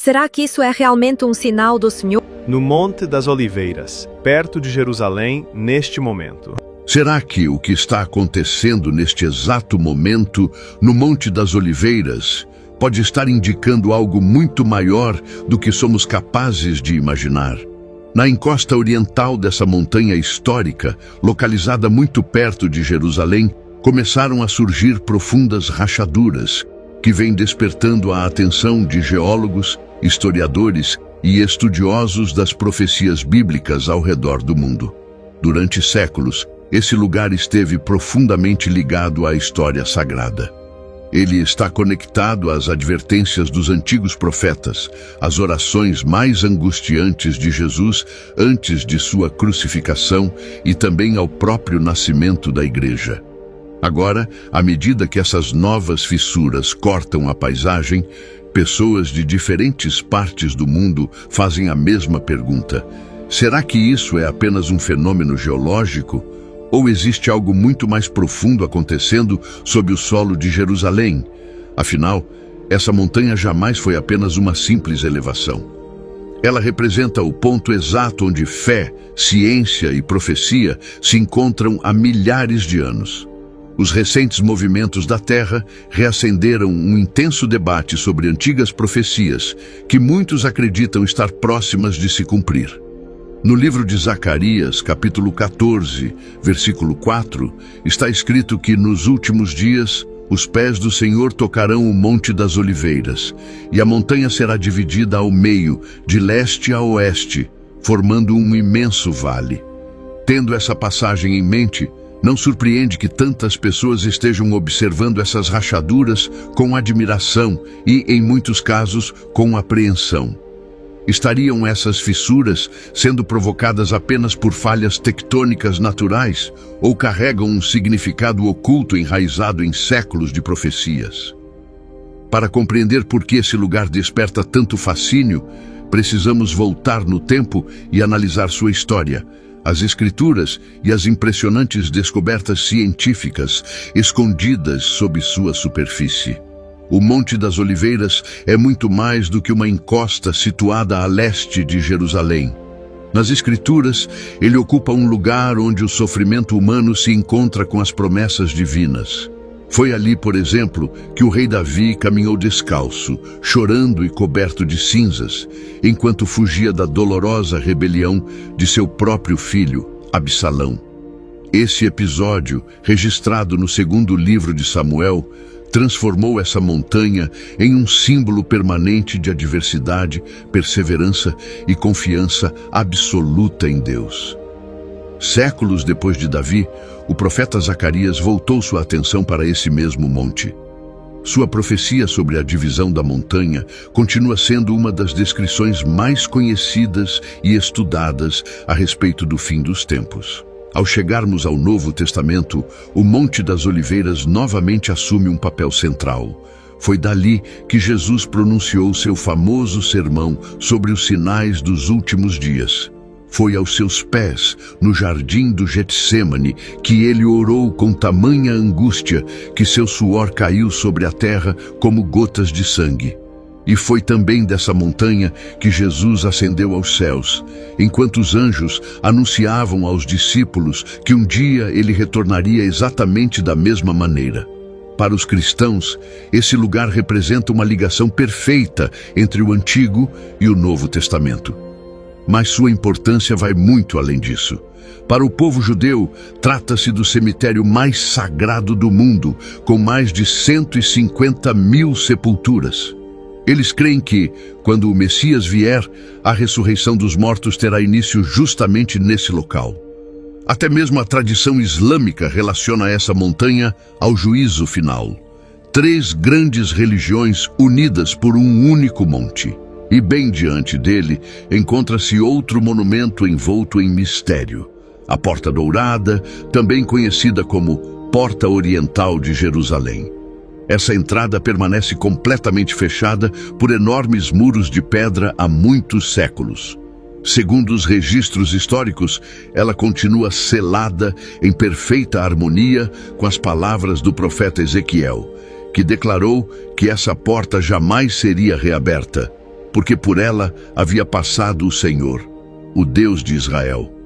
Será que isso é realmente um sinal do Senhor? No Monte das Oliveiras, perto de Jerusalém, neste momento. Será que o que está acontecendo neste exato momento, no Monte das Oliveiras, pode estar indicando algo muito maior do que somos capazes de imaginar? Na encosta oriental dessa montanha histórica, localizada muito perto de Jerusalém, começaram a surgir profundas rachaduras, que vêm despertando a atenção de geólogos, historiadores e estudiosos das profecias bíblicas ao redor do mundo. Durante séculos, esse lugar esteve profundamente ligado à história sagrada. Ele está conectado às advertências dos antigos profetas, às orações mais angustiantes de Jesus antes de sua crucificação e também ao próprio nascimento da igreja. Agora, à medida que essas novas fissuras cortam a paisagem, pessoas de diferentes partes do mundo fazem a mesma pergunta: será que isso é apenas um fenômeno geológico? Ou existe algo muito mais profundo acontecendo sob o solo de Jerusalém? Afinal, essa montanha jamais foi apenas uma simples elevação. Ela representa o ponto exato onde fé, ciência e profecia se encontram há milhares de anos. Os recentes movimentos da Terra reacenderam um intenso debate sobre antigas profecias que muitos acreditam estar próximas de se cumprir. No livro de Zacarias, capítulo 14, versículo 4, está escrito que nos últimos dias os pés do Senhor tocarão o Monte das Oliveiras, e a montanha será dividida ao meio, de leste a oeste, formando um imenso vale. Tendo essa passagem em mente, não surpreende que tantas pessoas estejam observando essas rachaduras com admiração e, em muitos casos, com apreensão. Estariam essas fissuras sendo provocadas apenas por falhas tectônicas naturais ou carregam um significado oculto enraizado em séculos de profecias? Para compreender por que esse lugar desperta tanto fascínio, precisamos voltar no tempo e analisar sua história, as escrituras e as impressionantes descobertas científicas escondidas sob sua superfície. O Monte das Oliveiras é muito mais do que uma encosta situada a leste de Jerusalém. Nas Escrituras, ele ocupa um lugar onde o sofrimento humano se encontra com as promessas divinas. Foi ali, por exemplo, que o rei Davi caminhou descalço, chorando e coberto de cinzas, enquanto fugia da dolorosa rebelião de seu próprio filho, Absalão. Esse episódio, registrado no segundo livro de Samuel, transformou essa montanha em um símbolo permanente de adversidade, perseverança e confiança absoluta em Deus. Séculos depois de Davi, o profeta Zacarias voltou sua atenção para esse mesmo monte. Sua profecia sobre a divisão da montanha continua sendo uma das descrições mais conhecidas e estudadas a respeito do fim dos tempos. Ao chegarmos ao Novo Testamento, o Monte das Oliveiras novamente assume um papel central. Foi dali que Jesus pronunciou seu famoso sermão sobre os sinais dos últimos dias. Foi aos seus pés, no jardim do Getsêmani, que ele orou com tamanha angústia que seu suor caiu sobre a terra como gotas de sangue. E foi também dessa montanha que Jesus ascendeu aos céus, enquanto os anjos anunciavam aos discípulos que um dia ele retornaria exatamente da mesma maneira. Para os cristãos, esse lugar representa uma ligação perfeita entre o Antigo e o Novo Testamento. Mas sua importância vai muito além disso. Para o povo judeu, trata-se do cemitério mais sagrado do mundo, com mais de 150 mil sepulturas. Eles creem que, quando o Messias vier, a ressurreição dos mortos terá início justamente nesse local. Até mesmo a tradição islâmica relaciona essa montanha ao juízo final. 3 grandes religiões unidas por um único monte. E bem diante dele, encontra-se outro monumento envolto em mistério. A Porta Dourada, também conhecida como Porta Oriental de Jerusalém. Essa entrada permanece completamente fechada por enormes muros de pedra há muitos séculos. Segundo os registros históricos, ela continua selada em perfeita harmonia com as palavras do profeta Ezequiel, que declarou que essa porta jamais seria reaberta. porque por ela havia passado o Senhor, o Deus de Israel.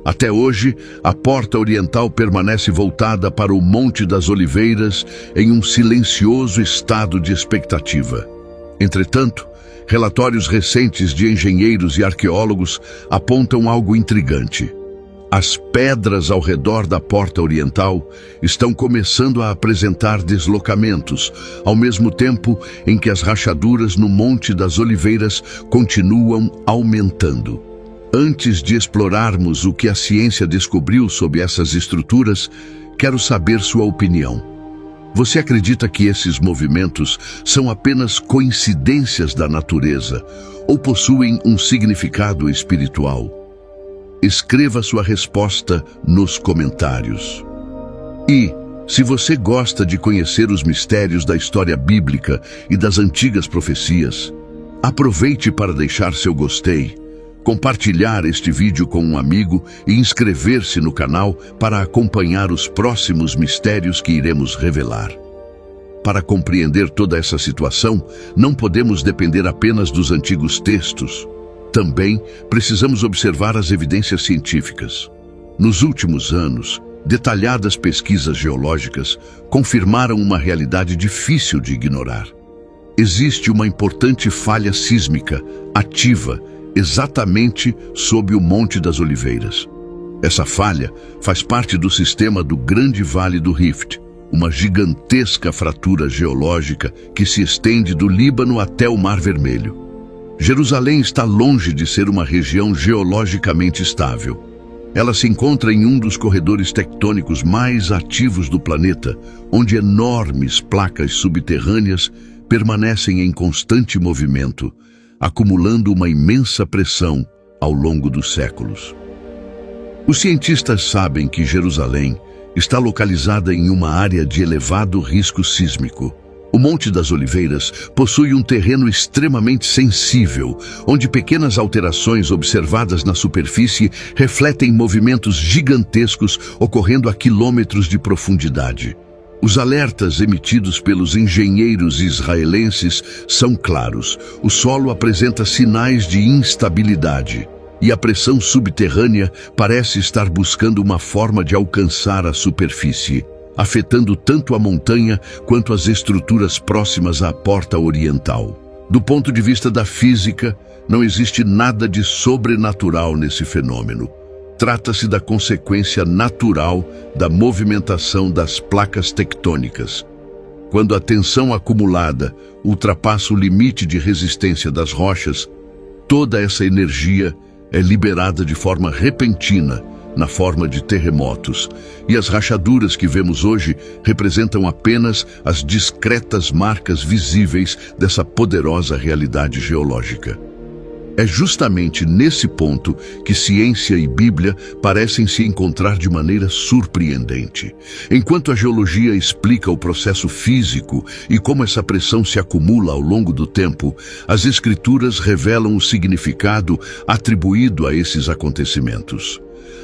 Até hoje, a porta oriental permanece voltada para o Monte das Oliveiras em um silencioso estado de expectativa. Entretanto, relatórios recentes de engenheiros e arqueólogos apontam algo intrigante. As pedras ao redor da porta oriental estão começando a apresentar deslocamentos, ao mesmo tempo em que as rachaduras no Monte das Oliveiras continuam aumentando. Antes de explorarmos o que a ciência descobriu sobre essas estruturas, quero saber sua opinião. Você acredita que esses movimentos são apenas coincidências da natureza ou possuem um significado espiritual? Escreva sua resposta nos comentários. E, se você gosta de conhecer os mistérios da história bíblica e das antigas profecias, aproveite para deixar seu gostei, compartilhar este vídeo com um amigo e inscrever-se no canal para acompanhar os próximos mistérios que iremos revelar. Para compreender toda essa situação, não podemos depender apenas dos antigos textos. Também precisamos observar as evidências científicas. Nos últimos anos, detalhadas pesquisas geológicas confirmaram uma realidade difícil de ignorar. Existe uma importante falha sísmica ativa exatamente sob o Monte das Oliveiras. Essa falha faz parte do sistema do Grande Vale do Rift, uma gigantesca fratura geológica que se estende do Líbano até o Mar Vermelho. Jerusalém está longe de ser uma região geologicamente estável. Ela se encontra em um dos corredores tectônicos mais ativos do planeta, onde enormes placas subterrâneas permanecem em constante movimento, acumulando uma imensa pressão ao longo dos séculos. Os cientistas sabem que Jerusalém está localizada em uma área de elevado risco sísmico. O Monte das Oliveiras possui um terreno extremamente sensível, onde pequenas alterações observadas na superfície refletem movimentos gigantescos ocorrendo a quilômetros de profundidade. Os alertas emitidos pelos engenheiros israelenses são claros. O solo apresenta sinais de instabilidade e a pressão subterrânea parece estar buscando uma forma de alcançar a superfície, afetando tanto a montanha quanto as estruturas próximas à porta oriental. Do ponto de vista da física, não existe nada de sobrenatural nesse fenômeno. Trata-se da consequência natural da movimentação das placas tectônicas. Quando a tensão acumulada ultrapassa o limite de resistência das rochas, toda essa energia é liberada de forma repentina na forma de terremotos, e as rachaduras que vemos hoje representam apenas as discretas marcas visíveis dessa poderosa realidade geológica. É justamente nesse ponto que ciência e Bíblia parecem se encontrar de maneira surpreendente. Enquanto a geologia explica o processo físico e como essa pressão se acumula ao longo do tempo, as Escrituras revelam o significado atribuído a esses acontecimentos.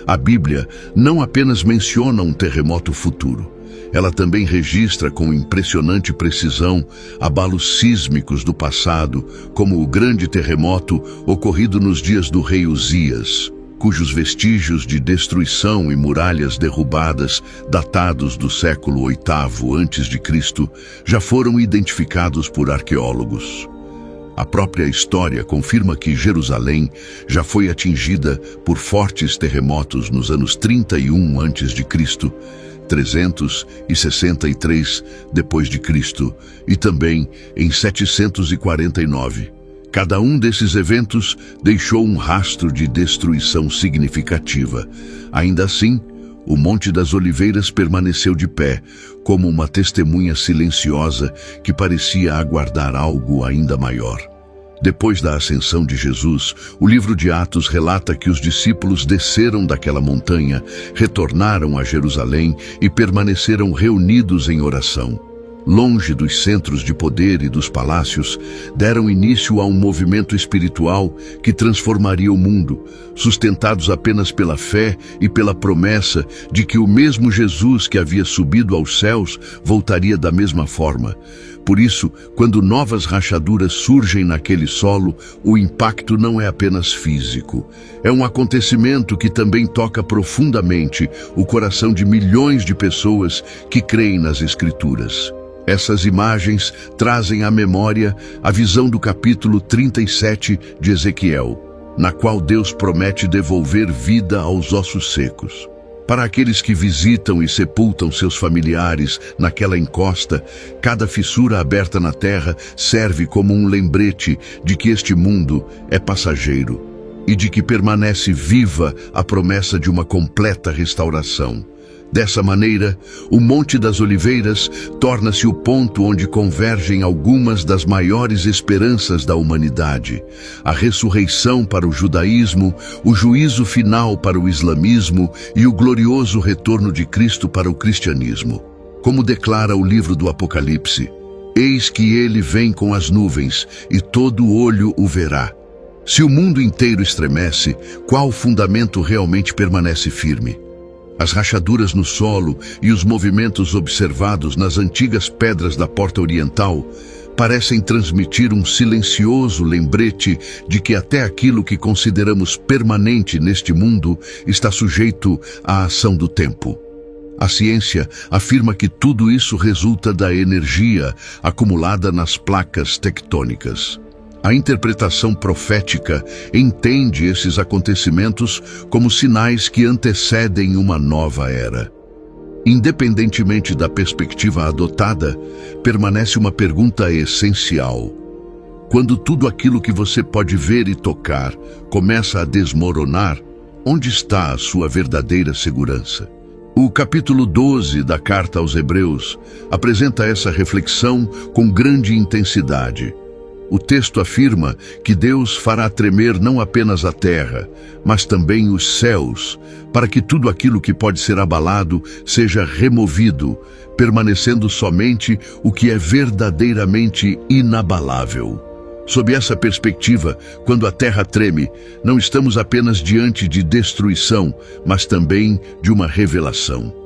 A Bíblia não apenas menciona um terremoto futuro, ela também registra com impressionante precisão abalos sísmicos do passado, como o grande terremoto ocorrido nos dias do rei Uzias, cujos vestígios de destruição e muralhas derrubadas, datados do século VIII a.C., já foram identificados por arqueólogos. A própria história confirma que Jerusalém já foi atingida por fortes terremotos nos anos 31 a.C., 363 d.C. e também em 749. Cada um desses eventos deixou um rastro de destruição significativa. Ainda assim, o Monte das Oliveiras permaneceu de pé, como uma testemunha silenciosa que parecia aguardar algo ainda maior. Depois da ascensão de Jesus, o livro de Atos relata que os discípulos desceram daquela montanha, retornaram a Jerusalém e permaneceram reunidos em oração. longe dos centros de poder e dos palácios, deram início a um movimento espiritual que transformaria o mundo, sustentados apenas pela fé e pela promessa de que o mesmo Jesus que havia subido aos céus voltaria da mesma forma. Por isso, quando novas rachaduras surgem naquele solo, o impacto não é apenas físico. É um acontecimento que também toca profundamente o coração de milhões de pessoas que creem nas Escrituras. Essas imagens trazem à memória a visão do capítulo 37 de Ezequiel, na qual Deus promete devolver vida aos ossos secos. Para aqueles que visitam e sepultam seus familiares naquela encosta, cada fissura aberta na terra serve como um lembrete de que este mundo é passageiro e de que permanece viva a promessa de uma completa restauração. Dessa maneira, o Monte das Oliveiras torna-se o ponto onde convergem algumas das maiores esperanças da humanidade: a ressurreição para o judaísmo, o juízo final para o islamismo e o glorioso retorno de Cristo para o cristianismo. Como declara o livro do Apocalipse: eis que ele vem com as nuvens, e todo olho o verá. Se o mundo inteiro estremece, qual fundamento realmente permanece firme? As rachaduras no solo e os movimentos observados nas antigas pedras da porta oriental parecem transmitir um silencioso lembrete de que até aquilo que consideramos permanente neste mundo está sujeito à ação do tempo. A ciência afirma que tudo isso resulta da energia acumulada nas placas tectônicas. A interpretação profética entende esses acontecimentos como sinais que antecedem uma nova era. Independentemente da perspectiva adotada, permanece uma pergunta essencial. Quando tudo aquilo que você pode ver e tocar começa a desmoronar, onde está a sua verdadeira segurança? O capítulo 12 da Carta aos Hebreus apresenta essa reflexão com grande intensidade. O texto afirma que Deus fará tremer não apenas a terra, mas também os céus, para que tudo aquilo que pode ser abalado seja removido, permanecendo somente o que é verdadeiramente inabalável. Sob essa perspectiva, quando a terra treme, não estamos apenas diante de destruição, mas também de uma revelação.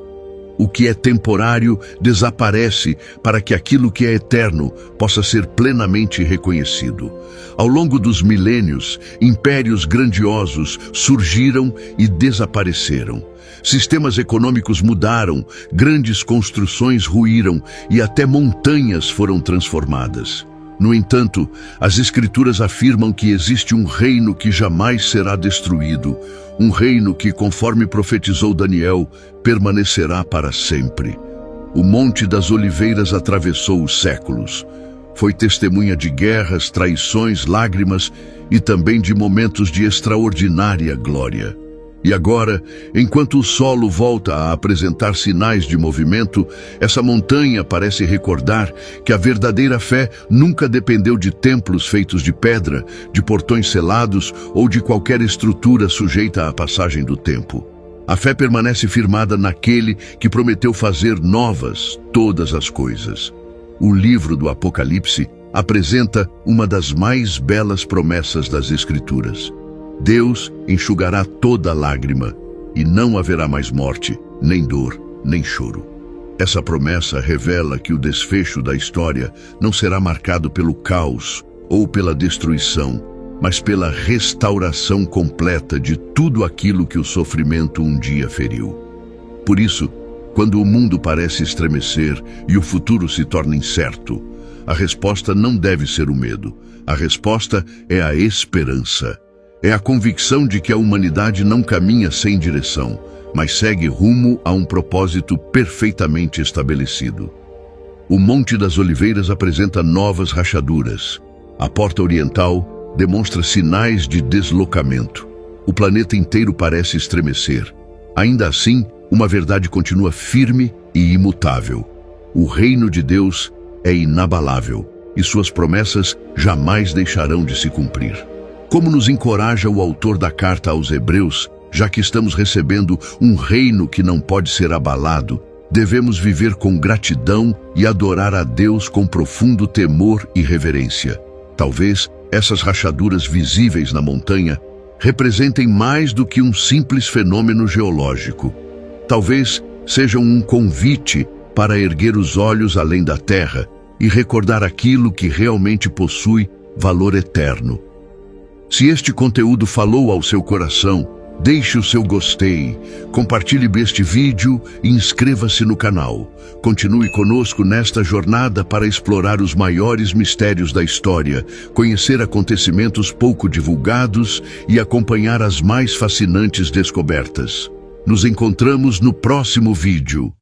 O que é temporário desaparece para que aquilo que é eterno possa ser plenamente reconhecido. Ao longo dos milênios, impérios grandiosos surgiram e desapareceram. Sistemas econômicos mudaram, grandes construções ruíram e até montanhas foram transformadas. No entanto, as Escrituras afirmam que existe um reino que jamais será destruído, um reino que, conforme profetizou Daniel, permanecerá para sempre. O Monte das Oliveiras atravessou os séculos. Foi testemunha de guerras, traições, lágrimas e também de momentos de extraordinária glória. E agora, enquanto o solo volta a apresentar sinais de movimento, essa montanha parece recordar que a verdadeira fé nunca dependeu de templos feitos de pedra, de portões selados ou de qualquer estrutura sujeita à passagem do tempo. A fé permanece firmada naquele que prometeu fazer novas todas as coisas. O livro do Apocalipse apresenta uma das mais belas promessas das Escrituras. Deus enxugará toda lágrima, e não haverá mais morte, nem dor, nem choro. Essa promessa revela que o desfecho da história não será marcado pelo caos ou pela destruição, mas pela restauração completa de tudo aquilo que o sofrimento um dia feriu. Por isso, quando o mundo parece estremecer e o futuro se torna incerto, a resposta não deve ser o medo. A resposta é a esperança. É a convicção de que a humanidade não caminha sem direção, mas segue rumo a um propósito perfeitamente estabelecido. O Monte das Oliveiras apresenta novas rachaduras. A porta oriental demonstra sinais de deslocamento. O planeta inteiro parece estremecer. Ainda assim, uma verdade continua firme e imutável. O reino de Deus é inabalável e suas promessas jamais deixarão de se cumprir. Como nos encoraja o autor da carta aos Hebreus, já que estamos recebendo um reino que não pode ser abalado, devemos viver com gratidão e adorar a Deus com profundo temor e reverência. Talvez essas rachaduras visíveis na montanha representem mais do que um simples fenômeno geológico. Talvez sejam um convite para erguer os olhos além da terra e recordar aquilo que realmente possui valor eterno. Se este conteúdo falou ao seu coração, deixe o seu gostei, compartilhe este vídeo e inscreva-se no canal. Continue conosco nesta jornada para explorar os maiores mistérios da história, conhecer acontecimentos pouco divulgados e acompanhar as mais fascinantes descobertas. Nos encontramos no próximo vídeo.